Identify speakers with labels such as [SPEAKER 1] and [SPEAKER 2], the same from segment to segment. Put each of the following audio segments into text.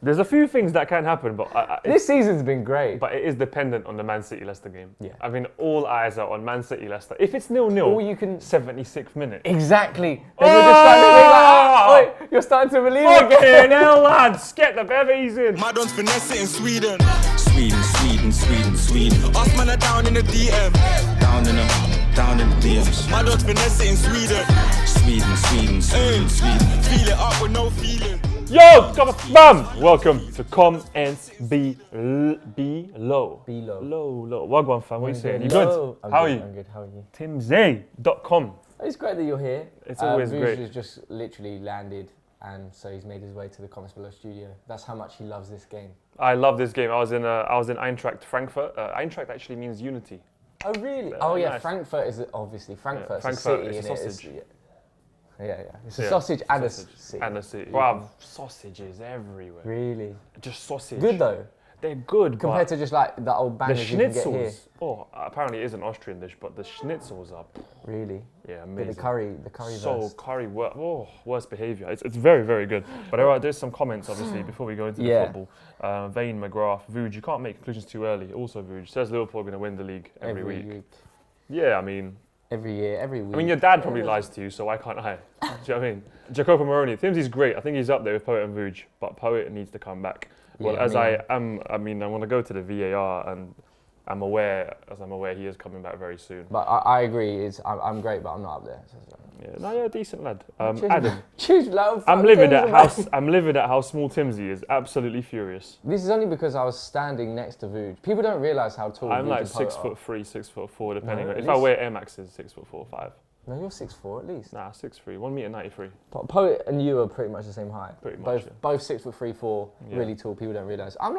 [SPEAKER 1] There's a few things that can happen, but
[SPEAKER 2] this season's been great.
[SPEAKER 1] But it is dependent on the Man City Leicester game.
[SPEAKER 2] Yeah.
[SPEAKER 1] I mean, all eyes are on Man City Leicester. If it's 0-0,
[SPEAKER 2] All you can
[SPEAKER 1] 76th minute.
[SPEAKER 2] exactly. Then you're just starting to think like, wait, you're starting to believe again.
[SPEAKER 1] Fucking hell, lads, get the bevies in.
[SPEAKER 3] Madon's finesse it in Sweden. Sweden. Us man are down in the DM. Down in the DMs. Madon's finesse it in Sweden. Sweden. Feel it up with no feeling.
[SPEAKER 1] Yo, fam! Welcome to Come and Be Low. Low. Wagwan fam, what are you saying? You good? How are you?
[SPEAKER 2] I'm good, how are you?
[SPEAKER 1] Timbsy.com.
[SPEAKER 2] It's great that you're here.
[SPEAKER 1] It's always
[SPEAKER 2] Vuj
[SPEAKER 1] great.
[SPEAKER 2] has just literally landed, and so he's made his way to the Comments Below studio. That's how much he loves this game.
[SPEAKER 1] I love this game. I was in Eintracht Frankfurt. Eintracht actually means unity.
[SPEAKER 2] Oh really?
[SPEAKER 1] Nice.
[SPEAKER 2] Frankfurt is obviously Frankfurt's a
[SPEAKER 1] Frankfurt
[SPEAKER 2] city.
[SPEAKER 1] is
[SPEAKER 2] innit?
[SPEAKER 1] sausage.
[SPEAKER 2] Yeah. It's a sausage and a city.
[SPEAKER 1] And a city. Wow, sausages everywhere.
[SPEAKER 2] Really?
[SPEAKER 1] Just sausage.
[SPEAKER 2] Good though.
[SPEAKER 1] They're good,
[SPEAKER 2] compared to just like the old
[SPEAKER 1] the
[SPEAKER 2] bangers you can get here.
[SPEAKER 1] schnitzels. Oh, apparently it is an Austrian dish, but the schnitzels are
[SPEAKER 2] Really?
[SPEAKER 1] yeah amazing.
[SPEAKER 2] The curry
[SPEAKER 1] So
[SPEAKER 2] verse.
[SPEAKER 1] curry, worst behaviour. It's very, very good. But there's some comments, obviously, before we go into the football. Vane McGrath, Vuj, you can't make conclusions too early. Also, Vuj says Liverpool are going to win the league every week. Yeah, I mean...
[SPEAKER 2] Every year, every week.
[SPEAKER 1] I mean, your dad probably lies to you, so why can't I? Do you know what I mean? Jacopo Moroni, Timbsy's great. I think he's up there with Poet and Vuj, but Poet needs to come back. Well, I want to go to the VAR, and I'm aware he is coming back very soon.
[SPEAKER 2] But I agree. I'm great, but I'm not up there.
[SPEAKER 1] Yeah, you're a decent lad. Adam, I'm livid at how small Timbsy is. Absolutely furious.
[SPEAKER 2] This is only because I was standing next to Vuj. People don't realise how tall
[SPEAKER 1] I'm
[SPEAKER 2] Vuj
[SPEAKER 1] like
[SPEAKER 2] and Poet
[SPEAKER 1] 6'3", 6'4", depending.
[SPEAKER 2] No,
[SPEAKER 1] on... If
[SPEAKER 2] at
[SPEAKER 1] I
[SPEAKER 2] least-
[SPEAKER 1] wear Air Maxes, 6'4", 5.
[SPEAKER 2] No, you're 6'4" at least.
[SPEAKER 1] Nah, 6'3", 1m93.
[SPEAKER 2] Poet and you are pretty much the same height.
[SPEAKER 1] Pretty much.
[SPEAKER 2] Both 6'3", 4",
[SPEAKER 1] Yeah.
[SPEAKER 2] really tall. People don't realise. I'm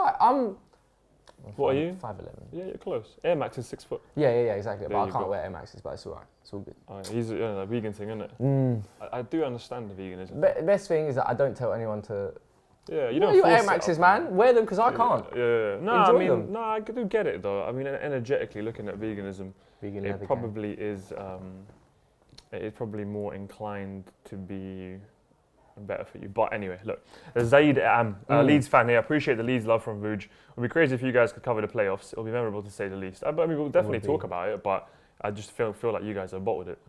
[SPEAKER 1] What are you?
[SPEAKER 2] 5'11".
[SPEAKER 1] Yeah, you're close. Air Max is 6 foot.
[SPEAKER 2] Yeah, exactly.
[SPEAKER 1] There
[SPEAKER 2] But I
[SPEAKER 1] you
[SPEAKER 2] can't
[SPEAKER 1] go.
[SPEAKER 2] wear Air Maxes, but it's alright. It's all good.
[SPEAKER 1] He's a vegan thing, isn't it? I do understand the veganism.
[SPEAKER 2] Best thing is that I don't tell anyone to.
[SPEAKER 1] Yeah, you
[SPEAKER 2] Wear
[SPEAKER 1] don't
[SPEAKER 2] your
[SPEAKER 1] force
[SPEAKER 2] Air
[SPEAKER 1] it
[SPEAKER 2] Maxes,
[SPEAKER 1] up.
[SPEAKER 2] man. Wear them because I can't.
[SPEAKER 1] Yeah. No,
[SPEAKER 2] Enjoy
[SPEAKER 1] I mean,
[SPEAKER 2] them.
[SPEAKER 1] no, I do get it though. I mean, energetically looking at veganism,
[SPEAKER 2] Vegan
[SPEAKER 1] it
[SPEAKER 2] leather
[SPEAKER 1] probably is. It is probably more inclined to be better for you. But anyway, look, Zaid Leeds fan here. I appreciate the Leeds love from Vuj. It would be crazy if you guys could cover the playoffs. It'll be memorable to say the least. I mean, we'll definitely talk about it, but I just feel like you guys have bottled it.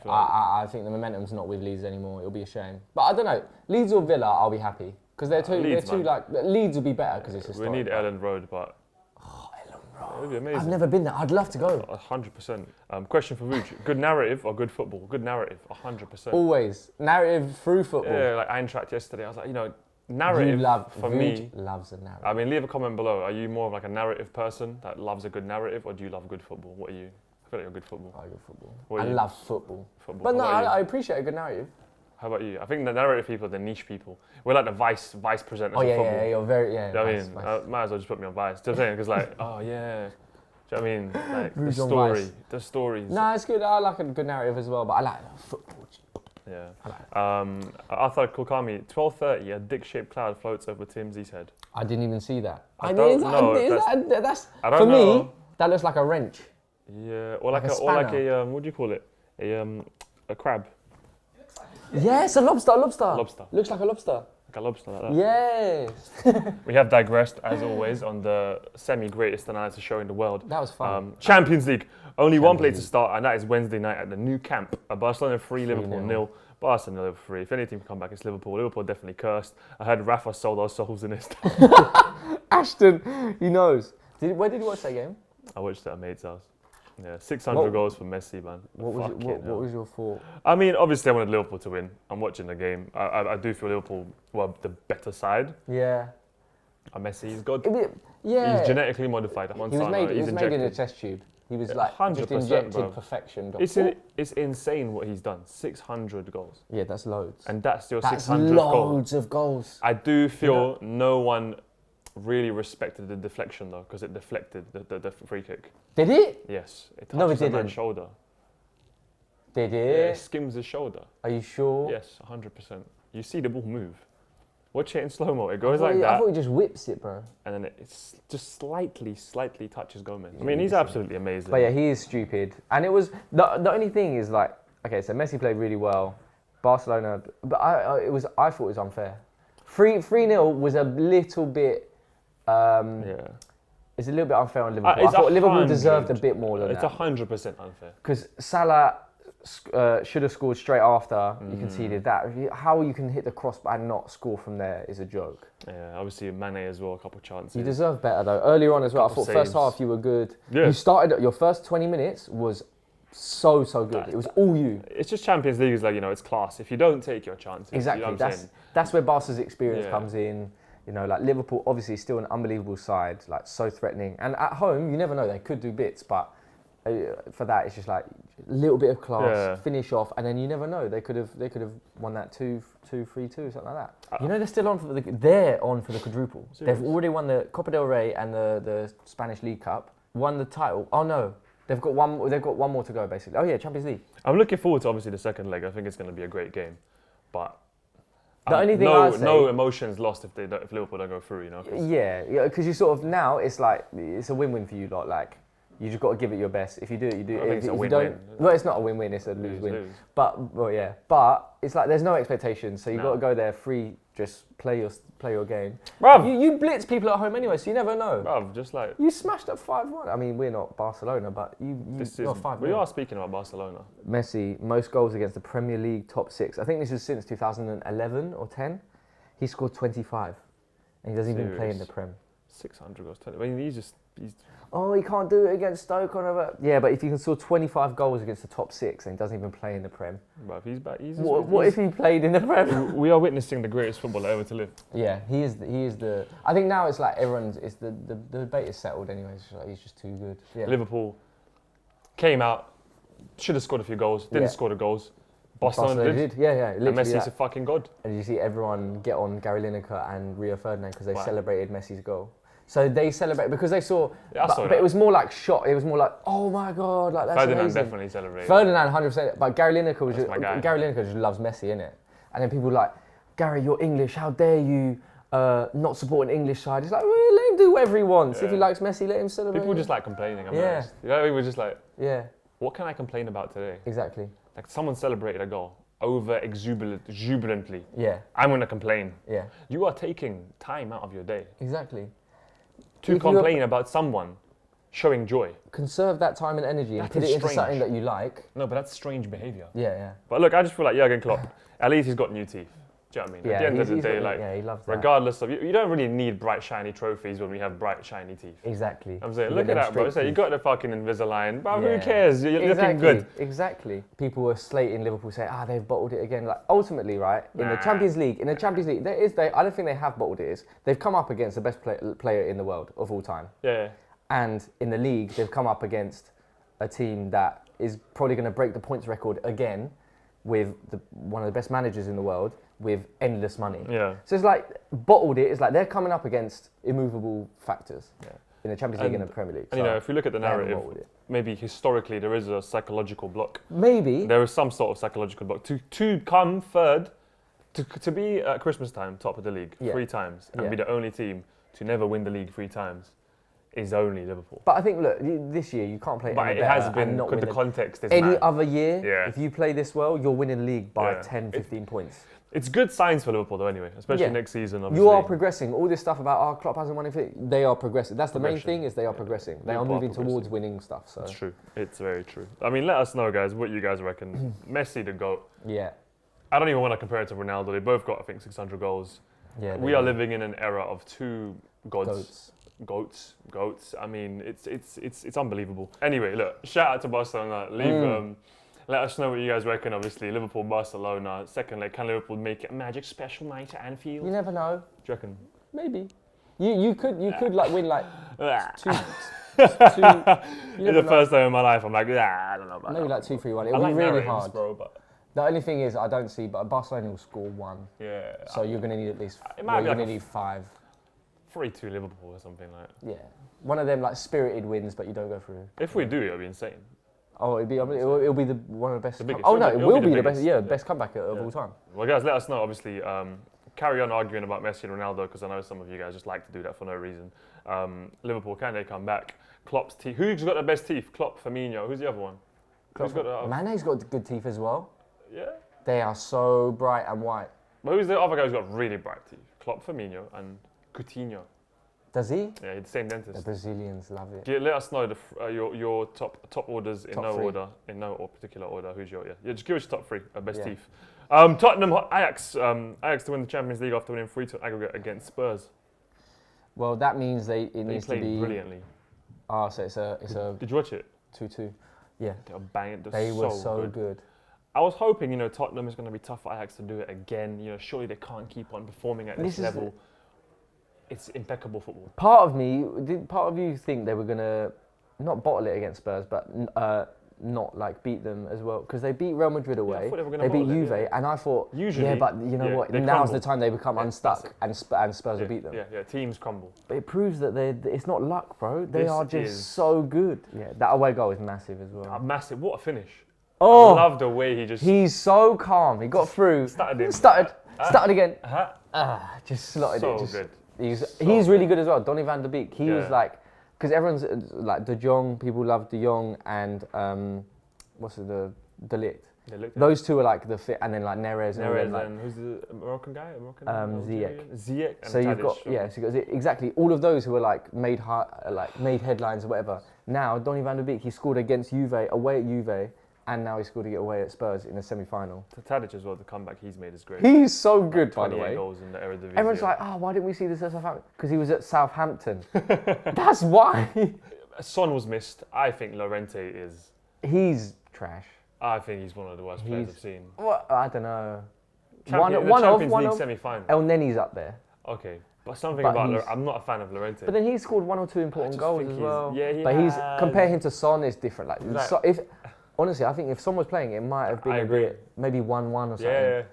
[SPEAKER 2] I think the momentum's not with Leeds anymore. It'll be a shame. But I don't know. Leeds or Villa, I'll be happy because they're two. Leeds will be better because it's historic.
[SPEAKER 1] We need Elland Road, but it would be amazing.
[SPEAKER 2] I've never been there. I'd love to go.
[SPEAKER 1] 100%. Question for Vuj: good narrative or good football? Good narrative, 100%.
[SPEAKER 2] Always narrative through football.
[SPEAKER 1] Yeah, like Eintracht yesterday. I was like, narrative for
[SPEAKER 2] Vuj
[SPEAKER 1] me.
[SPEAKER 2] loves a narrative.
[SPEAKER 1] I mean, leave a comment below. Are you more of like a narrative person that loves a good narrative, or do you love good football? What are you? I feel like you're good football.
[SPEAKER 2] I love football.
[SPEAKER 1] What are
[SPEAKER 2] I
[SPEAKER 1] you?
[SPEAKER 2] love football.
[SPEAKER 1] Football.
[SPEAKER 2] But no,
[SPEAKER 1] How about you?
[SPEAKER 2] I appreciate a good narrative.
[SPEAKER 1] How about you? I think the narrative people are the niche people. We're like the vice presenters
[SPEAKER 2] Oh
[SPEAKER 1] of
[SPEAKER 2] yeah,
[SPEAKER 1] football.
[SPEAKER 2] yeah, you're very
[SPEAKER 1] Do you know what I mean?
[SPEAKER 2] vice.
[SPEAKER 1] Might as well just put me on vice. Do you know what I'm saying? Because like, oh yeah. Do you know what I mean? Like
[SPEAKER 2] Who's on Vice?
[SPEAKER 1] the stories.
[SPEAKER 2] No, it's good. I like a good narrative as well, but I like football.
[SPEAKER 1] Yeah.
[SPEAKER 2] I like it.
[SPEAKER 1] Arthur Kulkami, 12:30, a dick-shaped cloud floats over Timsy's head.
[SPEAKER 2] I didn't even see that.
[SPEAKER 1] I don't know.
[SPEAKER 2] That's
[SPEAKER 1] I don't
[SPEAKER 2] for
[SPEAKER 1] know.
[SPEAKER 2] me. That looks like a wrench.
[SPEAKER 1] Yeah, or like
[SPEAKER 2] Like a
[SPEAKER 1] a what do you call it? A crab.
[SPEAKER 2] Yes, a lobster.
[SPEAKER 1] Lobster.
[SPEAKER 2] Looks like a lobster.
[SPEAKER 1] Like a lobster like that.
[SPEAKER 2] Yes.
[SPEAKER 1] We have digressed, as always, on the semi-greatest analysis show in the world.
[SPEAKER 2] That was fun.
[SPEAKER 1] Champions League. Only one place to
[SPEAKER 2] League.
[SPEAKER 1] start, and that is Wednesday night at the Nou Camp. Barcelona 3, Liverpool
[SPEAKER 2] 3-0.
[SPEAKER 1] 0. Barcelona 3. If any team can come back, it's Liverpool. Liverpool definitely cursed. I heard Rafa sold our souls in this.
[SPEAKER 2] Ashton, he knows. Where did you watch that game?
[SPEAKER 1] I watched it at a mate's house. Yeah, 600 goals for Messi, man.
[SPEAKER 2] What was your thought?
[SPEAKER 1] I mean, obviously I wanted Liverpool to win. I'm watching the game. I do feel Liverpool were the better side.
[SPEAKER 2] Yeah.
[SPEAKER 1] Messi, he's good.
[SPEAKER 2] Yeah.
[SPEAKER 1] He's genetically modified.
[SPEAKER 2] He was made in a test tube. He was like just
[SPEAKER 1] 100%,
[SPEAKER 2] injected
[SPEAKER 1] bro.
[SPEAKER 2] perfection.
[SPEAKER 1] It's insane what he's done. 600 goals.
[SPEAKER 2] Yeah, that's loads.
[SPEAKER 1] And that's your
[SPEAKER 2] That's
[SPEAKER 1] 600 goals.
[SPEAKER 2] loads of goals.
[SPEAKER 1] I do feel no one really respected the deflection though, because it deflected the free kick.
[SPEAKER 2] Did it?
[SPEAKER 1] Yes, it
[SPEAKER 2] No, it
[SPEAKER 1] touches the
[SPEAKER 2] didn't.
[SPEAKER 1] man's shoulder.
[SPEAKER 2] Did
[SPEAKER 1] Yeah,
[SPEAKER 2] it?
[SPEAKER 1] it skims his shoulder.
[SPEAKER 2] Are you sure?
[SPEAKER 1] Yes, 100%. You see the ball move. Watch it in slow mo. It goes like
[SPEAKER 2] I
[SPEAKER 1] that,
[SPEAKER 2] thought he just whips it, bro.
[SPEAKER 1] and then it's just slightly touches Gomez. I mean, he's absolutely amazing.
[SPEAKER 2] But yeah, he is stupid. And it was the only thing is like, okay, so Messi played really well, Barcelona, but I thought it was unfair. 3-0 was a little bit. It's a little bit unfair on Liverpool. I thought Liverpool deserved a bit more than that.
[SPEAKER 1] It's 100% unfair.
[SPEAKER 2] Because Salah should have scored straight after you conceded that. How you can hit the crossbar and not score from there is a joke.
[SPEAKER 1] Yeah, obviously Mane as well, a couple of chances.
[SPEAKER 2] You deserve better though. Earlier on as well, I thought first half you were good.
[SPEAKER 1] Yeah.
[SPEAKER 2] You started, your first 20 minutes was so good. It was all you.
[SPEAKER 1] It's just Champions League is like, it's class. If you don't take your chances.
[SPEAKER 2] Exactly.
[SPEAKER 1] You know what
[SPEAKER 2] that's where Barca's experience comes in. Like Liverpool, obviously, still an unbelievable side, like so threatening. And at home, you never know, they could do bits, but for that, it's just like a little bit of class, finish off, and then you never know. They could have won that 2-3-2, something like that. They're still on for the quadruple. Serious? They've already won the Copa del Rey and the Spanish League Cup, won the title. Oh no, they've got one more to go basically. Oh yeah, Champions League.
[SPEAKER 1] I'm looking forward to obviously the second leg. I think it's going to be a great game, but.
[SPEAKER 2] The only thing
[SPEAKER 1] no emotions lost if Liverpool don't go through,
[SPEAKER 2] Yeah, because you sort of now it's like it's a win-win for you lot. Like you just got to give it your best. If you do it, you do.
[SPEAKER 1] I think it's a win-win.
[SPEAKER 2] Well, it's not a win-win. It's a lose-win. But it's like there's no expectations, so you got to go there free. Just play your game.
[SPEAKER 1] Bruv.
[SPEAKER 2] You blitz people at home anyway, so you never know.
[SPEAKER 1] Bruv, just like
[SPEAKER 2] you smashed up 5-1. I mean, we're not Barcelona, but you 5-1.
[SPEAKER 1] We are speaking about Barcelona.
[SPEAKER 2] Messi, most goals against the Premier League top 6. I think this is since 2011 or 10. He scored 25, and he doesn't even play in the Prem.
[SPEAKER 1] 600 goals. I mean, he's.
[SPEAKER 2] Oh, he can't do it against Stoke or whatever. Yeah, but if you can score 25 goals against the top 6 and he doesn't even play in the Prem.
[SPEAKER 1] But if he's back,
[SPEAKER 2] what if he played in the Prem?
[SPEAKER 1] We are witnessing the greatest footballer ever to live.
[SPEAKER 2] Yeah, he is the. I think now it's like the debate is settled anyway. It's like he's just too good. Yeah.
[SPEAKER 1] Liverpool came out, should have scored a few goals, didn't score the goals. Barcelona did.
[SPEAKER 2] Yeah.
[SPEAKER 1] And Messi's a fucking god.
[SPEAKER 2] And you see everyone get on Gary Lineker and Rio Ferdinand because they celebrated Messi's goal. So they celebrate because they saw, but it was more like shock. It was more like, oh my god, like that's
[SPEAKER 1] Ferdinand
[SPEAKER 2] amazing.
[SPEAKER 1] Definitely celebrated.
[SPEAKER 2] Ferdinand 100%. But Gary Lineker just loves Messi, innit? And then people were like, Gary, you're English. How dare you not support an English side? It's like, well, let him do whatever he wants. Yeah. If he likes Messi, let him celebrate.
[SPEAKER 1] People just like complaining. I'm honest. People just like, what can I complain about today?
[SPEAKER 2] Exactly.
[SPEAKER 1] Like someone celebrated a goal over jubilantly.
[SPEAKER 2] Yeah.
[SPEAKER 1] I'm gonna complain.
[SPEAKER 2] Yeah.
[SPEAKER 1] You are taking time out of your day.
[SPEAKER 2] Exactly.
[SPEAKER 1] To complain about someone showing joy.
[SPEAKER 2] Conserve that time and energy and put it into something that you like.
[SPEAKER 1] No, but that's strange behaviour.
[SPEAKER 2] Yeah.
[SPEAKER 1] But look, I just feel like Jurgen Klopp, at least he's got new teeth. Do you know what I mean? At the end of the day,
[SPEAKER 2] he loves that.
[SPEAKER 1] Regardless of, you don't really need bright, shiny trophies when we have bright, shiny teeth.
[SPEAKER 2] Exactly.
[SPEAKER 1] I'm saying, look at that, bro. You got the fucking Invisalign, but who cares? You're looking good.
[SPEAKER 2] Exactly. People were slating Liverpool, saying, they've bottled it again. Like, ultimately, right, in the Champions League, I don't think they have bottled it. They've come up against the best player in the world of all time.
[SPEAKER 1] Yeah.
[SPEAKER 2] And in the league, they've come up against a team that is probably going to break the points record again with one of the best managers in the world with endless money.
[SPEAKER 1] Yeah.
[SPEAKER 2] So it's like, bottled it. It's like they're coming up against immovable factors in the Champions League and the Premier League.
[SPEAKER 1] And if you look at the narrative, maybe historically there is a psychological block.
[SPEAKER 2] Maybe.
[SPEAKER 1] There is some sort of psychological block. To come third, to be at Christmas time top of the league 3 times and be the only team to never win the league 3 times is only Liverpool.
[SPEAKER 2] But I think, look, this year you can't play
[SPEAKER 1] but
[SPEAKER 2] any
[SPEAKER 1] it
[SPEAKER 2] better
[SPEAKER 1] has been,
[SPEAKER 2] not
[SPEAKER 1] because the context is
[SPEAKER 2] any
[SPEAKER 1] mad.
[SPEAKER 2] other year, if you play this well, you'll win in the league by 10, 15 points.
[SPEAKER 1] It's good signs for Liverpool though anyway, especially next season. Obviously.
[SPEAKER 2] You are progressing. All this stuff about, Klopp hasn't won anything, they are progressing. That's the main thing, is they are progressing. They are moving towards winning stuff. So.
[SPEAKER 1] It's true. It's very true. I mean, let us know, guys, what you guys reckon. Messi the GOAT.
[SPEAKER 2] Yeah.
[SPEAKER 1] I don't even want to compare it to Ronaldo. They both got, I think, 600 goals. Yeah. We are living in an era of 2 gods. Goats. I mean, it's unbelievable. Anyway, look, shout out to Barcelona. Let us know what you guys reckon. Obviously, Liverpool, Barcelona, second leg. Can Liverpool make it a magic special night at Anfield?
[SPEAKER 2] You never know.
[SPEAKER 1] Do you reckon?
[SPEAKER 2] Maybe. You could like win like 2.
[SPEAKER 1] It's the first time in my life I'm like, I don't know about
[SPEAKER 2] maybe
[SPEAKER 1] that.
[SPEAKER 2] like 2-3-1. It'll be really hard.
[SPEAKER 1] Bro, but
[SPEAKER 2] the only thing is, I don't see, but Barcelona will score 1.
[SPEAKER 1] Yeah.
[SPEAKER 2] So you're going to need at least.
[SPEAKER 1] It might be
[SPEAKER 2] you're
[SPEAKER 1] like
[SPEAKER 2] going to need 5.
[SPEAKER 1] 3-2 Liverpool or something like that.
[SPEAKER 2] Yeah. One of them like spirited wins, but you don't go through.
[SPEAKER 1] If we do, it'll be insane.
[SPEAKER 2] Oh, it'll be one of the best. It will be the best. Yeah, best comeback of all time.
[SPEAKER 1] Well, guys, let us know. Obviously, carry on arguing about Messi and Ronaldo, because I know some of you guys just like to do that for no reason. Liverpool, can they come back? Klopp's teeth. Who's got the best teeth? Klopp, Firmino. Who's the other one?
[SPEAKER 2] Mane's got good teeth as well.
[SPEAKER 1] Yeah.
[SPEAKER 2] They are so bright and white.
[SPEAKER 1] But who's the other guy who's got really bright teeth? Klopp, Firmino, and Coutinho.
[SPEAKER 2] Does he?
[SPEAKER 1] Yeah, he's the same
[SPEAKER 2] The
[SPEAKER 1] dentist.
[SPEAKER 2] Brazilians love it.
[SPEAKER 1] Let us know your top orders in
[SPEAKER 2] Top
[SPEAKER 1] no
[SPEAKER 2] three.
[SPEAKER 1] order, in no particular order. Who's your just give us your top three best
[SPEAKER 2] Yeah.
[SPEAKER 1] teeth. Tottenham, Ajax to win the Champions League after winning 3-2 aggregate against Spurs.
[SPEAKER 2] Well, that means it
[SPEAKER 1] They
[SPEAKER 2] needs to
[SPEAKER 1] played
[SPEAKER 2] be.
[SPEAKER 1] brilliantly.
[SPEAKER 2] Oh, so it's a
[SPEAKER 1] Did you watch it?
[SPEAKER 2] 2-2. Yeah,
[SPEAKER 1] They were banging.
[SPEAKER 2] they were so good.
[SPEAKER 1] I was hoping, Tottenham is going to be tough for Ajax to do it again. Surely they can't keep on performing at this level. It's impeccable football.
[SPEAKER 2] Part of you think they were gonna not bottle it against Spurs, but not like beat them as well, because they beat Real Madrid
[SPEAKER 1] I
[SPEAKER 2] away.
[SPEAKER 1] thought they were gonna
[SPEAKER 2] They beat
[SPEAKER 1] bottle it,
[SPEAKER 2] Juve,
[SPEAKER 1] yeah.
[SPEAKER 2] and I thought,
[SPEAKER 1] Usually,
[SPEAKER 2] yeah, but you know what?
[SPEAKER 1] they
[SPEAKER 2] Now's
[SPEAKER 1] crumble.
[SPEAKER 2] the time they become
[SPEAKER 1] Yeah,
[SPEAKER 2] unstuck, and Spurs will beat them.
[SPEAKER 1] Yeah, teams crumble.
[SPEAKER 2] But it proves that it's not luck, bro. They
[SPEAKER 1] This
[SPEAKER 2] are just
[SPEAKER 1] is-
[SPEAKER 2] so good. Yeah, that away goal is massive as well.
[SPEAKER 1] Massive. What a finish.
[SPEAKER 2] Oh,
[SPEAKER 1] I love the way he just
[SPEAKER 2] he's so calm. He got through.
[SPEAKER 1] started
[SPEAKER 2] Started again.
[SPEAKER 1] Uh-huh.
[SPEAKER 2] Just slotted
[SPEAKER 1] So
[SPEAKER 2] it. Just,
[SPEAKER 1] good.
[SPEAKER 2] He's really good as well. Donny van der Beek. He was
[SPEAKER 1] Yeah.
[SPEAKER 2] like, because everyone's like De Jong. People love De Jong and the Ligt.
[SPEAKER 1] They looked at
[SPEAKER 2] Those two are like the fit, and then like Neres and all
[SPEAKER 1] Neres
[SPEAKER 2] them, like,
[SPEAKER 1] and who's the Moroccan guy?
[SPEAKER 2] Ziyech.
[SPEAKER 1] Ziyech. And
[SPEAKER 2] so you've
[SPEAKER 1] Tadic.
[SPEAKER 2] got so you've got exactly all of those who were like made headlines or whatever. Now Donny van der Beek, he scored against Juve away at Juve, and now he scored away at Spurs in the semi-final.
[SPEAKER 1] Tadic as well. The comeback he's made is great.
[SPEAKER 2] He's so good, by the
[SPEAKER 1] 28
[SPEAKER 2] way.
[SPEAKER 1] goals in the Eredivisie.
[SPEAKER 2] Everyone's like, oh, why didn't we see this at Southampton? Because he was at Southampton. That's why.
[SPEAKER 1] Son was missed. I think Llorente is.
[SPEAKER 2] He's trash.
[SPEAKER 1] I think he's one of the worst players I've seen.
[SPEAKER 2] Well, I don't know.
[SPEAKER 1] Champions League semi-final.
[SPEAKER 2] El Neni's up there.
[SPEAKER 1] Okay, but something
[SPEAKER 2] But
[SPEAKER 1] about I'm not a fan of Llorente.
[SPEAKER 2] But then he scored one or two important
[SPEAKER 1] just
[SPEAKER 2] goals
[SPEAKER 1] think
[SPEAKER 2] as
[SPEAKER 1] he's-
[SPEAKER 2] well.
[SPEAKER 1] yeah, he
[SPEAKER 2] but
[SPEAKER 1] has.
[SPEAKER 2] compare him to Son is different. Like,
[SPEAKER 1] Like-
[SPEAKER 2] honestly, I think if Son was playing, it might have been
[SPEAKER 1] I
[SPEAKER 2] a
[SPEAKER 1] agree.
[SPEAKER 2] bit maybe 1-1 or something.
[SPEAKER 1] Yeah.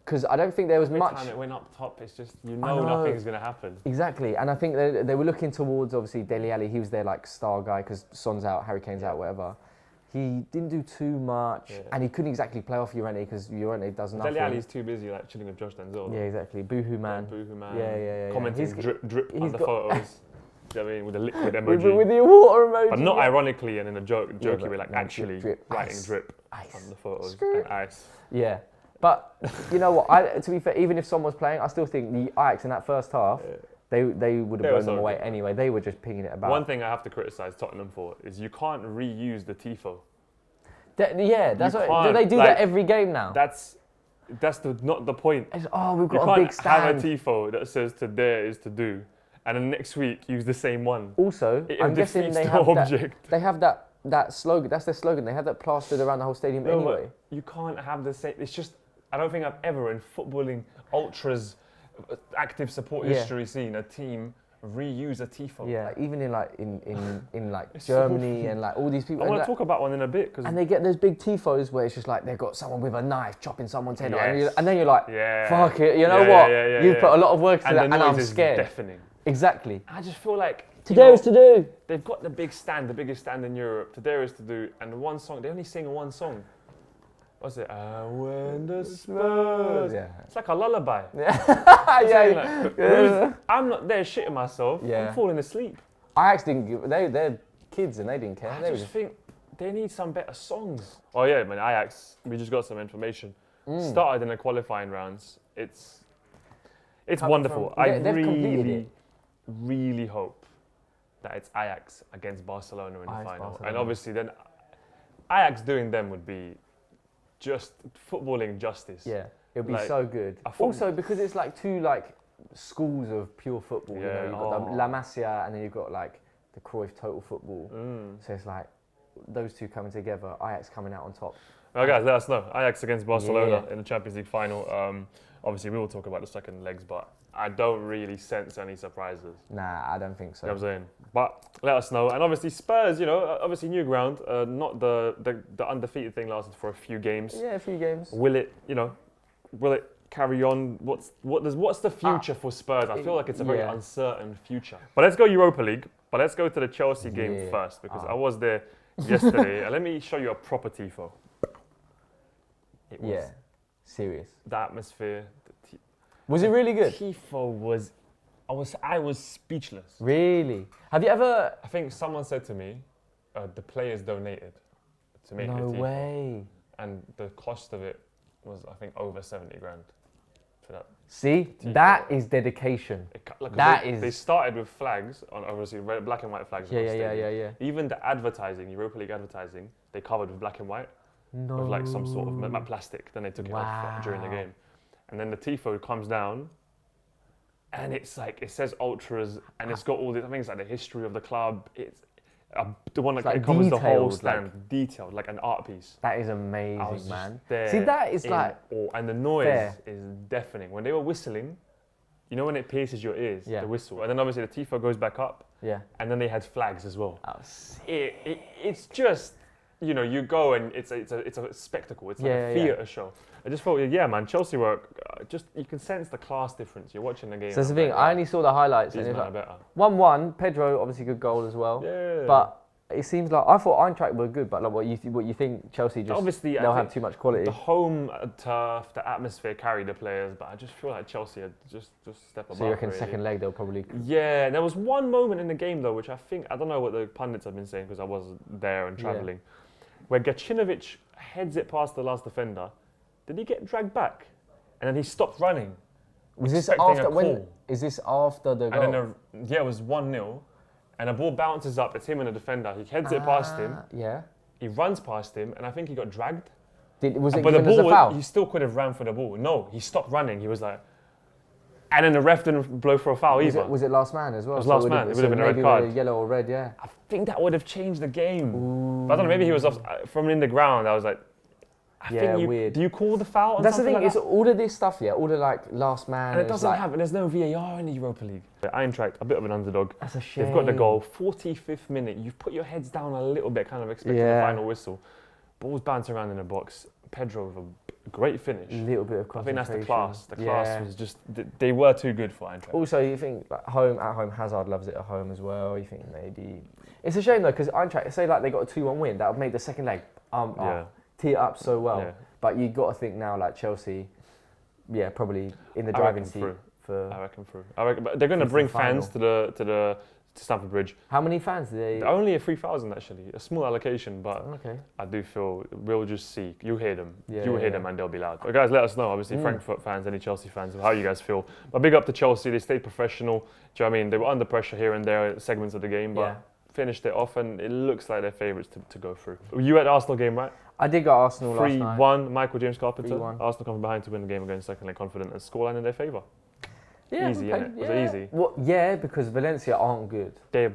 [SPEAKER 2] Because I don't think there was
[SPEAKER 1] Every
[SPEAKER 2] much.
[SPEAKER 1] time it went up top, it's just
[SPEAKER 2] I know.
[SPEAKER 1] nothing's gonna happen.
[SPEAKER 2] Exactly, and I think they were looking towards obviously Dele Alli. He was their like star guy because Son's out, Harry Kane's out, whatever. He didn't do too much, and he couldn't exactly play off Llorente because Llorente does nothing.
[SPEAKER 1] Dele Alli's too busy like chilling with Josh Denzel.
[SPEAKER 2] Yeah, exactly. Boohoo man.
[SPEAKER 1] Boohoo man.
[SPEAKER 2] Yeah.
[SPEAKER 1] Commenting
[SPEAKER 2] He's-
[SPEAKER 1] drip
[SPEAKER 2] he's
[SPEAKER 1] under
[SPEAKER 2] got-
[SPEAKER 1] photos. Do you know what I mean? With the liquid emoji.
[SPEAKER 2] with the water emoji.
[SPEAKER 1] But not ironically and in a jokey
[SPEAKER 2] but
[SPEAKER 1] way, like
[SPEAKER 2] no,
[SPEAKER 1] actually
[SPEAKER 2] drip,
[SPEAKER 1] writing
[SPEAKER 2] ice,
[SPEAKER 1] drip
[SPEAKER 2] ice.
[SPEAKER 1] on the photos
[SPEAKER 2] Screw.
[SPEAKER 1] and ice.
[SPEAKER 2] Yeah, but you know what? To be fair, even if Son was playing, I still think the Ajax in that first half, they would have
[SPEAKER 1] They were
[SPEAKER 2] blown
[SPEAKER 1] so
[SPEAKER 2] them away
[SPEAKER 1] good.
[SPEAKER 2] anyway. They were just pinging it about.
[SPEAKER 1] One thing I have to criticise Tottenham for is you can't reuse the tifo.
[SPEAKER 2] Yeah, that's
[SPEAKER 1] You
[SPEAKER 2] what
[SPEAKER 1] can't,
[SPEAKER 2] they do
[SPEAKER 1] like,
[SPEAKER 2] that every game now.
[SPEAKER 1] That's not the point.
[SPEAKER 2] It's, oh, we've
[SPEAKER 1] You
[SPEAKER 2] got a big
[SPEAKER 1] can't have
[SPEAKER 2] stand.
[SPEAKER 1] a tifo that says to there is to do, and then next week use the same one.
[SPEAKER 2] Also,
[SPEAKER 1] It
[SPEAKER 2] I'm guessing
[SPEAKER 1] defeats
[SPEAKER 2] they
[SPEAKER 1] the
[SPEAKER 2] have
[SPEAKER 1] object.
[SPEAKER 2] They have that slogan. That's their slogan. They have that plastered around the whole stadium
[SPEAKER 1] No,
[SPEAKER 2] anyway.
[SPEAKER 1] but you can't have the same. It's just I don't think I've ever in footballing ultras active support
[SPEAKER 2] Yeah.
[SPEAKER 1] history seen a team reuse a tifo.
[SPEAKER 2] Yeah, like, even in like
[SPEAKER 1] It's so
[SPEAKER 2] Germany and like all these people.
[SPEAKER 1] I want
[SPEAKER 2] and
[SPEAKER 1] to talk about one in a bit because
[SPEAKER 2] And they get those big tifos where it's just like they've got someone with a knife chopping someone's head off,
[SPEAKER 1] Yes.
[SPEAKER 2] and then you're like,
[SPEAKER 1] yeah,
[SPEAKER 2] fuck it, you know
[SPEAKER 1] Yeah,
[SPEAKER 2] what?
[SPEAKER 1] yeah,
[SPEAKER 2] You've put a lot of work into that,
[SPEAKER 1] the
[SPEAKER 2] and
[SPEAKER 1] noise
[SPEAKER 2] I'm
[SPEAKER 1] is
[SPEAKER 2] scared.
[SPEAKER 1] deafening.
[SPEAKER 2] Exactly.
[SPEAKER 1] I just feel like
[SPEAKER 2] Today is to do.
[SPEAKER 1] they've got the big stand, the biggest stand in Europe. Today is to do, and one song. They only sing one song. What's it? When the Spurs.
[SPEAKER 2] Yeah.
[SPEAKER 1] It's like a lullaby.
[SPEAKER 2] Yeah.
[SPEAKER 1] I'm not there shitting myself.
[SPEAKER 2] Yeah.
[SPEAKER 1] I'm falling asleep.
[SPEAKER 2] I actually didn't give. They're kids and they didn't care.
[SPEAKER 1] I
[SPEAKER 2] They were
[SPEAKER 1] just think they need some better songs. Oh yeah, man, Ajax. We just got some information. Started in the qualifying rounds. It's
[SPEAKER 2] Coming
[SPEAKER 1] wonderful.
[SPEAKER 2] from-
[SPEAKER 1] I
[SPEAKER 2] they've completed it.
[SPEAKER 1] really hope that it's Ajax against Barcelona in the
[SPEAKER 2] Ajax,
[SPEAKER 1] final.
[SPEAKER 2] Barcelona.
[SPEAKER 1] And obviously then Ajax doing them would be just footballing justice.
[SPEAKER 2] Yeah, it'll be
[SPEAKER 1] Like,
[SPEAKER 2] so good.
[SPEAKER 1] I thought-
[SPEAKER 2] Also, because it's like two like schools of pure football. You know,
[SPEAKER 1] Yeah,
[SPEAKER 2] you've got the La Masia and then you've got like the Cruyff total football. So it's like those two coming together. Ajax coming out on top.
[SPEAKER 1] Well, guys, let us know. Ajax against Barcelona
[SPEAKER 2] Yeah.
[SPEAKER 1] in the Champions League final. Obviously, we will talk about the second legs, but I don't really sense any surprises.
[SPEAKER 2] Nah, I don't think so.
[SPEAKER 1] You know what I'm saying? But let us know. And obviously, Spurs, obviously new ground. Not the undefeated thing lasted for a few games.
[SPEAKER 2] Yeah, a few games.
[SPEAKER 1] Will it carry on? What's the future for Spurs? I feel like it's a very uncertain future. But let's go Europa League. But let's go to the Chelsea game first because I was there yesterday. And let me show you a proper tifo. It was
[SPEAKER 2] serious.
[SPEAKER 1] the atmosphere.
[SPEAKER 2] Was it really good?
[SPEAKER 1] Tifo was. I was speechless.
[SPEAKER 2] Really? Have you ever?
[SPEAKER 1] I think someone said to me, the players donated to make the
[SPEAKER 2] No
[SPEAKER 1] tifo.
[SPEAKER 2] way.
[SPEAKER 1] And the cost of it was, I think, over 70 grand. for that.
[SPEAKER 2] See, that is dedication.
[SPEAKER 1] They started with flags, on obviously black and white flags.
[SPEAKER 2] Yeah.
[SPEAKER 1] Even the advertising, Europa League advertising, they covered with black and white.
[SPEAKER 2] No.
[SPEAKER 1] With like some sort of plastic. Then they took it off during the game. And then the tifo comes down, and it's like, it says ultras, and it's got all the things like the history of the club. It's the one that like covers the whole stand, detailed, like an art piece.
[SPEAKER 2] That is amazing, man. See, that is
[SPEAKER 1] and the noise is deafening. When they were whistling, you know when it pierces your ears, the whistle, and then obviously the tifo goes back up, and then they had flags as well. It's just, you know, you go and it's a spectacle. It's like a theatre show. I just thought, man, Chelsea were just, you can sense the class difference. You're watching the game.
[SPEAKER 2] So that's the thing. I only saw the highlights.
[SPEAKER 1] These men are better.
[SPEAKER 2] 1-1. Pedro, obviously good goal as well.
[SPEAKER 1] Yeah.
[SPEAKER 2] But it seems like, I thought Eintracht were good, but like what you think Chelsea just,
[SPEAKER 1] obviously
[SPEAKER 2] they'll have too much quality.
[SPEAKER 1] The home turf, the atmosphere carried the players, but I just feel like Chelsea had just step above.
[SPEAKER 2] So you reckon
[SPEAKER 1] really.
[SPEAKER 2] second leg they'll probably...
[SPEAKER 1] Yeah, there was one moment in the game though, which I don't know what the pundits have been saying because I wasn't there and travelling, where Gacinovic heads it past the last defender. Did he get dragged back? And then he stopped running.
[SPEAKER 2] Was this after is this after the goal?
[SPEAKER 1] And then it was 1-0. And the ball bounces up, it's him and the defender. He heads it past him.
[SPEAKER 2] Yeah.
[SPEAKER 1] He runs past him, and I think he got dragged.
[SPEAKER 2] Was it
[SPEAKER 1] but
[SPEAKER 2] given as a foul?
[SPEAKER 1] He still could have ran for the ball. No, he stopped running. He was like... And then the ref didn't blow for a foul either.
[SPEAKER 2] Was it last man as well?
[SPEAKER 1] It was last man. It would have been a red card.
[SPEAKER 2] Yellow or red, yeah.
[SPEAKER 1] I think that would have changed the game. But I don't know, maybe he was off from in the ground. I was like...
[SPEAKER 2] weird.
[SPEAKER 1] Do you call the foul?
[SPEAKER 2] That's the thing. It's all of this stuff, all the like last man.
[SPEAKER 1] And it doesn't happen. There's no VAR in the Europa League. Eintracht, a bit of an underdog.
[SPEAKER 2] That's a shame.
[SPEAKER 1] They've got the goal. 45th minute. You've put your heads down a little bit, kind of expecting the final whistle. Ball's bouncing around in the box. Pedro with a great finish.
[SPEAKER 2] A little bit of concentration.
[SPEAKER 1] I think that's the class. The class was just, they were too good for Eintracht.
[SPEAKER 2] Also, you think like, at home, Hazard loves it at home as well. You think maybe... It's a shame though, because Eintracht, say like they got a 2-1 win, that would make the second leg tee it up so well. Yeah. But you got to think now, like Chelsea, probably in the driving seat. I
[SPEAKER 1] reckon through. But they're going to bring fans to Stamford Bridge.
[SPEAKER 2] How many fans do they?
[SPEAKER 1] Only 3,000 actually. A small allocation, but I do feel we'll just see. You hear them. You'll hear them and they'll be loud. But guys, let us know. Obviously, Frankfurt fans, any Chelsea fans, how you guys feel. But big up to Chelsea. They stayed professional. Do you know what I mean? They were under pressure here and there segments of the game, but finished it off, and it looks like they're favourites to go through. You at the Arsenal game, right?
[SPEAKER 2] I did go Arsenal last night.
[SPEAKER 1] 3-1, Michael James Carpenter.
[SPEAKER 2] 3-1.
[SPEAKER 1] Arsenal coming behind to win the game against second leg confident and scoreline in their favour.
[SPEAKER 2] Yeah,
[SPEAKER 1] easy, innit? Was it easy?
[SPEAKER 2] Well, yeah, because Valencia aren't good.
[SPEAKER 1] They're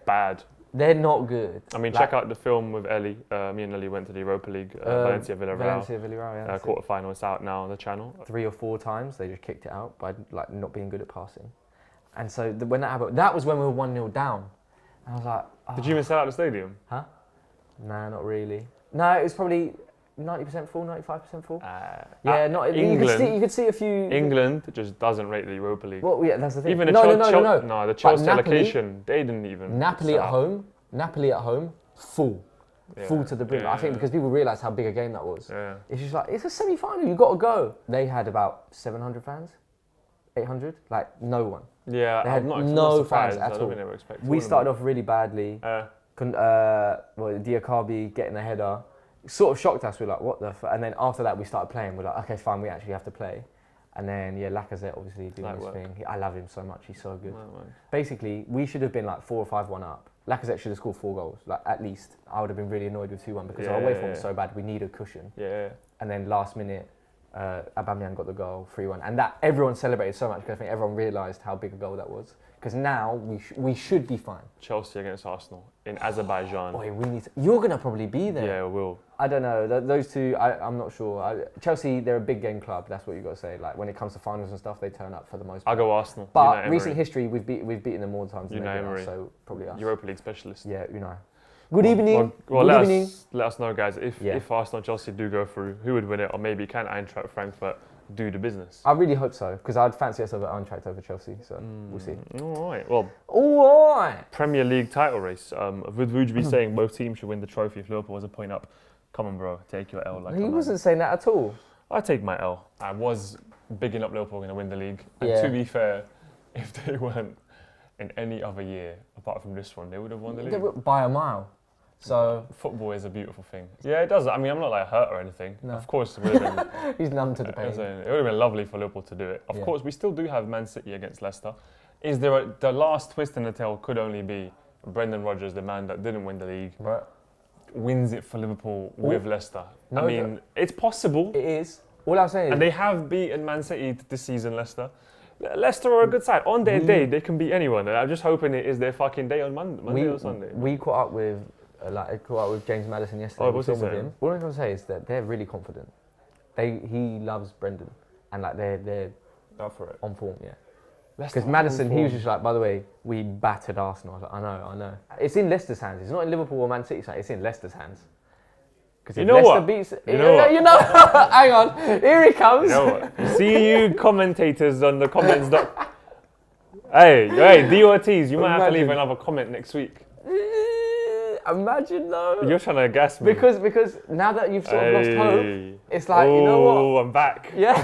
[SPEAKER 1] bad.
[SPEAKER 2] They're not good.
[SPEAKER 1] I mean, check out the film with Ellie. Me and Ellie went to the Europa League, Valencia
[SPEAKER 2] Villarreal, yeah.
[SPEAKER 1] Quarterfinal. It's out now on the channel.
[SPEAKER 2] 3 or 4 times they just kicked it out by like not being good at passing. And so when that happened, that was when we were 1-0 down. And I was like,
[SPEAKER 1] Did you even sell out the stadium?
[SPEAKER 2] Huh? Nah, not really. No, it was probably 90% full, 95% full. Not England. You could see a few.
[SPEAKER 1] England just doesn't rate the Europa League.
[SPEAKER 2] Well, yeah, that's the thing.
[SPEAKER 1] Even the Chelsea allocation, they didn't even.
[SPEAKER 2] Napoli at home, full. Full to the brim. I think because people realised how big a game that was.
[SPEAKER 1] Yeah.
[SPEAKER 2] It's just like, it's a semi-final, you got to go. They had about 700 fans, 800, like no one.
[SPEAKER 1] Yeah,
[SPEAKER 2] they had no fans at all. We started off really badly. Diakabi getting the header sort of shocked us. We're like, what the f-? And then after that we started playing. We're like, okay, fine, we actually have to play. And then Lacazette obviously doing his thing. I love him so much. He's so good. Basically, we should have been like 4 or 5-1 up. Lacazette should have scored 4 goals, like at least. I would have been really annoyed with 2-1 because our away form was so bad. We need a cushion.
[SPEAKER 1] Yeah.
[SPEAKER 2] And then last minute, Aubameyang got the goal, 3-1, and that everyone celebrated so much because I think everyone realised how big a goal that was. Because now we should be fine.
[SPEAKER 1] Chelsea against Arsenal in Azerbaijan.
[SPEAKER 2] Boy, you're gonna probably be there.
[SPEAKER 1] Yeah, we will.
[SPEAKER 2] I don't know. Those two, I'm not sure. Chelsea, they're a big game club. That's what you got to say. Like when it comes to finals and stuff, they turn up for the most part.
[SPEAKER 1] I'll go Arsenal.
[SPEAKER 2] But recent history, we've beaten them more times than they beat us, so probably us.
[SPEAKER 1] Europa League specialist.
[SPEAKER 2] Yeah, Unai. Good evening.
[SPEAKER 1] Good evening. Let us know, guys. If Arsenal and Chelsea do go through, who would win it, or maybe can Eintracht Frankfurt do the business?
[SPEAKER 2] I really hope so, because I'd fancy us over Eintracht over Chelsea. So we'll see.
[SPEAKER 1] All right. Well.
[SPEAKER 2] All right.
[SPEAKER 1] Premier League title race. Would Vuj be saying both teams should win the trophy if Liverpool was a point up? Come on, bro. Take your L.
[SPEAKER 2] He wasn't saying that at all.
[SPEAKER 1] I take my L. I was bigging up Liverpool going to win the league. And to be fair, if they weren't in any other year apart from this one, they would have won the league.
[SPEAKER 2] By a mile. So
[SPEAKER 1] football is a beautiful thing. Yeah, it does. I mean, I'm not like hurt or anything.
[SPEAKER 2] No.
[SPEAKER 1] Of course, it would have been.
[SPEAKER 2] he's numb to the
[SPEAKER 1] It
[SPEAKER 2] pain.
[SPEAKER 1] would have been lovely for Liverpool to do it. Of
[SPEAKER 2] Yeah.
[SPEAKER 1] course, we still do have Man City against Leicester. Is there the last twist in the tail could only be Brendan Rodgers, the man that didn't win the league,
[SPEAKER 2] Right.
[SPEAKER 1] wins it for Liverpool with Leicester.
[SPEAKER 2] No,
[SPEAKER 1] I mean, it's possible.
[SPEAKER 2] It is. All I'm saying is...
[SPEAKER 1] And they have beaten Man City this season, Leicester. Leicester are a good side. On their day, they can beat anyone. And I'm just hoping it is their fucking day on Monday or Sunday.
[SPEAKER 2] We caught up with James Maddison yesterday.
[SPEAKER 1] Oh, what's he
[SPEAKER 2] with
[SPEAKER 1] saying?
[SPEAKER 2] him. All I'm going to say is that they're really confident. He loves Brendan, and like they're
[SPEAKER 1] Up for it.
[SPEAKER 2] on form, yeah.
[SPEAKER 1] Leicester
[SPEAKER 2] Because Maddison,
[SPEAKER 1] on
[SPEAKER 2] he was
[SPEAKER 1] form.
[SPEAKER 2] just like, by the way, we battered Arsenal. I was like, I know. It's in Leicester's hands. It's not in Liverpool or Man City's hands. It's in Leicester's hands. Because
[SPEAKER 1] You
[SPEAKER 2] if
[SPEAKER 1] know
[SPEAKER 2] Leicester
[SPEAKER 1] what?
[SPEAKER 2] beats,
[SPEAKER 1] You know what?
[SPEAKER 2] you know, hang on, here he comes.
[SPEAKER 1] You know what? See you commentators on the comments. Hey, DOTs, you might have to leave
[SPEAKER 2] Imagine.
[SPEAKER 1] another comment next week.
[SPEAKER 2] Imagine though.
[SPEAKER 1] You're trying to gas me.
[SPEAKER 2] Because now that you've sort of lost hope, it's like, you know
[SPEAKER 1] Oh,
[SPEAKER 2] what?
[SPEAKER 1] I'm back.
[SPEAKER 2] Yeah.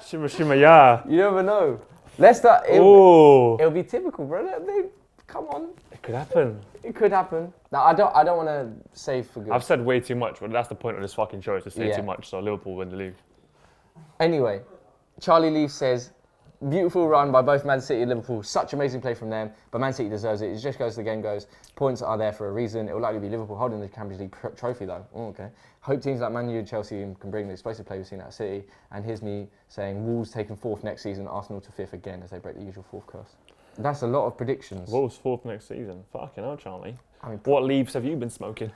[SPEAKER 1] Shimmer, shimmer, yeah.
[SPEAKER 2] You never know. Leicester,
[SPEAKER 1] Oh,
[SPEAKER 2] it'll be typical, bro. Come on.
[SPEAKER 1] it could happen.
[SPEAKER 2] It could happen. Now, I don't want to say for good.
[SPEAKER 1] I've said way too much, but that's the point of this fucking show, is to say
[SPEAKER 2] Yeah.
[SPEAKER 1] too much, so Liverpool win the league.
[SPEAKER 2] Anyway, Charlie Leaf says, beautiful run by both Man City and Liverpool. Such amazing play from them, but Man City deserves it. It just goes as the game goes. Points are there for a reason. It will likely be Liverpool holding the Champions League trophy though. Oh, okay. Hope teams like Man U and Chelsea can bring the explosive play we've seen at City. And here's me saying Wolves taking 4th next season, Arsenal to 5th again as they break the usual 4th curse. That's a lot of predictions.
[SPEAKER 1] Wolves 4th next season. Fucking hell, Charlie.
[SPEAKER 2] I mean,
[SPEAKER 1] What leaves have you been smoking?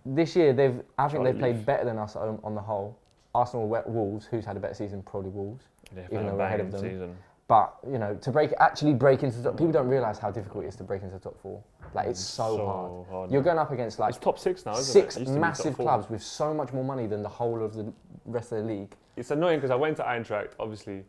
[SPEAKER 2] This year, I think
[SPEAKER 1] Charlie
[SPEAKER 2] they've played
[SPEAKER 1] Leaf.
[SPEAKER 2] better than us on the whole. Arsenal, Wolves, who's had a better season? Probably Wolves.
[SPEAKER 1] They've
[SPEAKER 2] Even
[SPEAKER 1] had
[SPEAKER 2] though
[SPEAKER 1] a
[SPEAKER 2] we're ahead of
[SPEAKER 1] banging
[SPEAKER 2] them.
[SPEAKER 1] season.
[SPEAKER 2] But, you know, to actually break into the top, people don't realise how difficult it is to break into the top 4. Like, it's so hard. You're going up against, like,
[SPEAKER 1] It's top 6 now, isn't it?
[SPEAKER 2] 6
[SPEAKER 1] It used to be
[SPEAKER 2] massive
[SPEAKER 1] top 4.
[SPEAKER 2] clubs with so much more money than the whole of the rest of the league.
[SPEAKER 1] It's annoying because I went to Eintracht, obviously,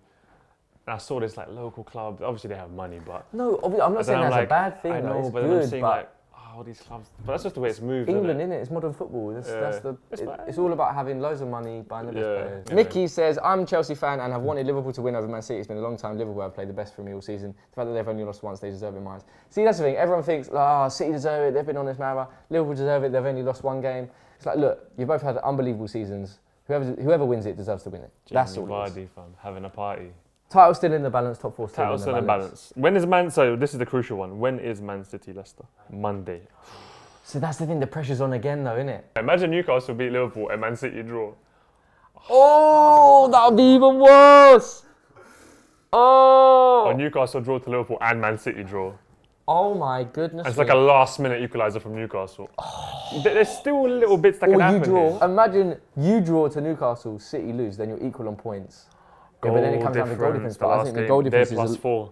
[SPEAKER 1] and I saw this like local club. Obviously, they have money, but
[SPEAKER 2] No, I'm not saying
[SPEAKER 1] then I'm
[SPEAKER 2] that's
[SPEAKER 1] like,
[SPEAKER 2] a bad thing,
[SPEAKER 1] I
[SPEAKER 2] though.
[SPEAKER 1] know,
[SPEAKER 2] It's
[SPEAKER 1] but then I'm
[SPEAKER 2] good,
[SPEAKER 1] seeing
[SPEAKER 2] but
[SPEAKER 1] like, all these clubs. But that's just the way it's moved.
[SPEAKER 2] England,
[SPEAKER 1] isn't it?
[SPEAKER 2] innit? It's modern football.
[SPEAKER 1] It's bad.
[SPEAKER 2] It's all about having loads of money, buying the best
[SPEAKER 1] Yeah.
[SPEAKER 2] players.
[SPEAKER 1] Yeah.
[SPEAKER 2] Mickey says, I'm a Chelsea fan and have wanted Liverpool to win over Man City. It's been a long time. Liverpool have played the best for me all season. The fact that they've only lost once, they deserve it in my eyes. See, that's the thing. Everyone thinks, City deserve it. They've been on this marathon. Liverpool deserve it. They've only lost one game. It's like, look, you've both had unbelievable seasons. Whoever wins it deserves to win it. That's all it is.
[SPEAKER 1] Vardy, fam, having a party.
[SPEAKER 2] Title still in the balance, top 4
[SPEAKER 1] Title still in balance. When is so this is the crucial one. When is Man City Leicester? Monday.
[SPEAKER 2] So that's the thing, the pressure's on again though, isn't it?
[SPEAKER 1] Imagine Newcastle beat Liverpool and Man City draw.
[SPEAKER 2] Oh, that would be even worse.
[SPEAKER 1] Or
[SPEAKER 2] Oh.
[SPEAKER 1] Newcastle draw to Liverpool and Man City draw.
[SPEAKER 2] Oh my goodness.
[SPEAKER 1] And it's like a last minute equaliser from Newcastle. There's still little bits that can
[SPEAKER 2] Or you
[SPEAKER 1] happen.
[SPEAKER 2] draw.
[SPEAKER 1] here.
[SPEAKER 2] Imagine you draw to Newcastle, City lose, then you're equal on points. Yeah, but then it comes down to goal difference.
[SPEAKER 1] the
[SPEAKER 2] But I
[SPEAKER 1] last
[SPEAKER 2] think the
[SPEAKER 1] game.
[SPEAKER 2] goal
[SPEAKER 1] They're
[SPEAKER 2] difference
[SPEAKER 1] plus
[SPEAKER 2] is.
[SPEAKER 1] 4.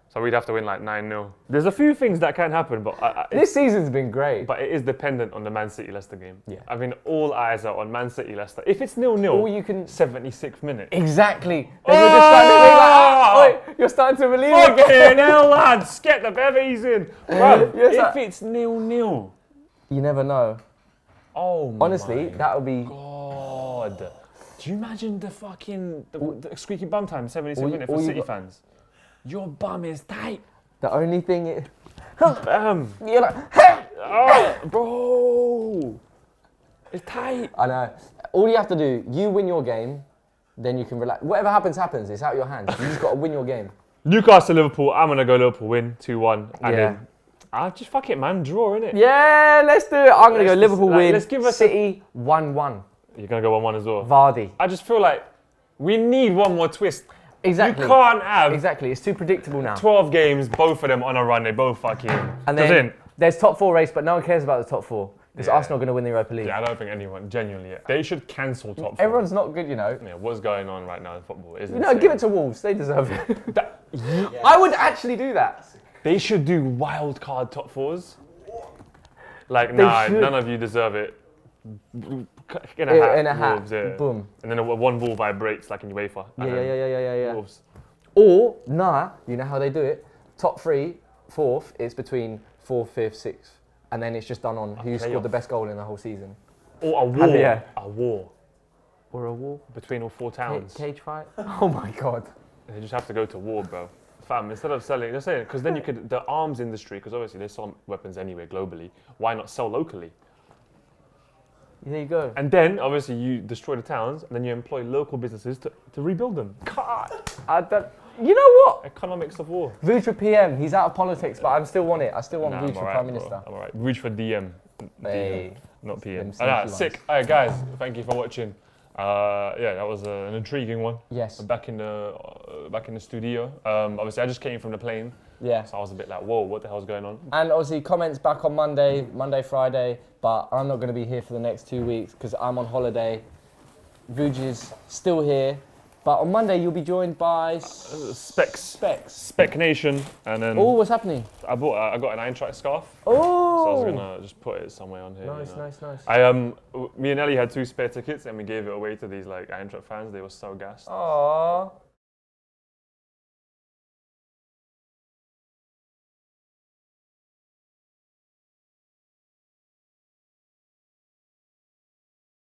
[SPEAKER 1] So we'd have to win like 9-0. There's a few things that can happen, but
[SPEAKER 2] This season's been great.
[SPEAKER 1] but it is dependent on the Man City Leicester game.
[SPEAKER 2] Yeah.
[SPEAKER 1] I mean, all eyes are on Man City Leicester. If it's 0-0,
[SPEAKER 2] Or you can.
[SPEAKER 1] 76th minute.
[SPEAKER 2] Exactly. Then you're just starting to think like,
[SPEAKER 1] Oh!
[SPEAKER 2] wait, you're starting to believe again.
[SPEAKER 1] Fucking hell, lads! Get the bevies in. Bro,
[SPEAKER 2] Yes,
[SPEAKER 1] if it's 0-0,
[SPEAKER 2] You never know.
[SPEAKER 1] oh
[SPEAKER 2] Honestly,
[SPEAKER 1] my
[SPEAKER 2] that would be.
[SPEAKER 1] God. Do you imagine the fucking the squeaky bum time, 76th minute
[SPEAKER 2] all
[SPEAKER 1] for
[SPEAKER 2] you
[SPEAKER 1] City
[SPEAKER 2] got-
[SPEAKER 1] fans? Your bum is tight.
[SPEAKER 2] The only thing is.
[SPEAKER 1] Bam.
[SPEAKER 2] You're like,
[SPEAKER 1] Oh, bro. It's tight.
[SPEAKER 2] I know. All you have to do, you win your game, then you can relax. Whatever happens, happens. It's out of your hands. You just got to win your game.
[SPEAKER 1] Newcastle, Liverpool. I'm going to go Liverpool win 2-1. And
[SPEAKER 2] Yeah.
[SPEAKER 1] then, just fuck it, man. Draw, innit?
[SPEAKER 2] Yeah, let's do it. I'm going to go
[SPEAKER 1] Let's
[SPEAKER 2] Liverpool
[SPEAKER 1] just, like,
[SPEAKER 2] win.
[SPEAKER 1] let's give us
[SPEAKER 2] City 1-1.
[SPEAKER 1] You're going to go 1-1 as well.
[SPEAKER 2] Vardy.
[SPEAKER 1] I just feel like we need one more twist.
[SPEAKER 2] Exactly.
[SPEAKER 1] You can't have
[SPEAKER 2] Exactly. It's too predictable now.
[SPEAKER 1] 12 games, both of them on a run. They both fucking.
[SPEAKER 2] And
[SPEAKER 1] Does
[SPEAKER 2] then
[SPEAKER 1] it?
[SPEAKER 2] there's top 4 race, but no one cares about the top 4. Because
[SPEAKER 1] Yeah.
[SPEAKER 2] Arsenal are going to win the Europa League.
[SPEAKER 1] Yeah, I don't think anyone genuinely. They should cancel top 4.
[SPEAKER 2] Everyone's not good, you know.
[SPEAKER 1] Yeah, what's going on right now in football? Isn't
[SPEAKER 2] You know, give it to Wolves. They deserve it.
[SPEAKER 1] That,
[SPEAKER 2] I would actually do that.
[SPEAKER 1] They should do wild card top 4s. Like,
[SPEAKER 2] They
[SPEAKER 1] nah,
[SPEAKER 2] should.
[SPEAKER 1] none of you deserve it. In
[SPEAKER 2] In a hat.
[SPEAKER 1] Wolves, yeah.
[SPEAKER 2] Boom.
[SPEAKER 1] And then one ball vibrates like in UEFA.
[SPEAKER 2] Yeah,
[SPEAKER 1] and
[SPEAKER 2] yeah,
[SPEAKER 1] then
[SPEAKER 2] yeah.
[SPEAKER 1] Wolves.
[SPEAKER 2] Or, you know how they do it? Top 3, 4th, it's between 4th, 5th, 6th. And then it's just done on who scored
[SPEAKER 1] playoff.
[SPEAKER 2] the best goal in the whole season.
[SPEAKER 1] Or a war.
[SPEAKER 2] Yeah.
[SPEAKER 1] A war
[SPEAKER 2] Or a war.
[SPEAKER 1] between all 4 towns.
[SPEAKER 2] Cage fight. Oh my God.
[SPEAKER 1] They just have to go to war, bro. fam, instead of selling, just saying, because then you could, the arms industry, because obviously they sell weapons anyway globally, why not sell locally?
[SPEAKER 2] There you go.
[SPEAKER 1] And then, obviously, you destroy the towns, and then you employ local businesses to rebuild them. God.
[SPEAKER 2] You know what?
[SPEAKER 1] Economics of war.
[SPEAKER 2] Vuj for PM. He's out of politics, but I still want it. I still want Vuj for Prime Minister.
[SPEAKER 1] I'm alright. Vuj for DM.
[SPEAKER 2] Hey.
[SPEAKER 1] Not PM.
[SPEAKER 2] Them
[SPEAKER 1] Sick. Alright, guys, thank you for watching. Yeah, that was an intriguing one.
[SPEAKER 2] Yes.
[SPEAKER 1] Back in the studio. Obviously, I just came from the plane.
[SPEAKER 2] Yeah.
[SPEAKER 1] So I was a bit like, whoa, what the hell's going on?
[SPEAKER 2] And obviously, comments back on Monday, Friday. But I'm not going to be here for the next 2 weeks because I'm on holiday. Vuj is still here. But on Monday, you'll be joined by
[SPEAKER 1] Specs.
[SPEAKER 2] Specs.
[SPEAKER 1] Spec Nation. And then
[SPEAKER 2] Oh, what's happening?
[SPEAKER 1] I got an Eintracht scarf.
[SPEAKER 2] Oh.
[SPEAKER 1] So I was gonna just put it somewhere on here.
[SPEAKER 2] Nice,
[SPEAKER 1] you know.
[SPEAKER 2] nice.
[SPEAKER 1] Me and Ellie had 2 spare tickets and we gave it away to these like Eintracht fans. They were so gassed.
[SPEAKER 2] Aww.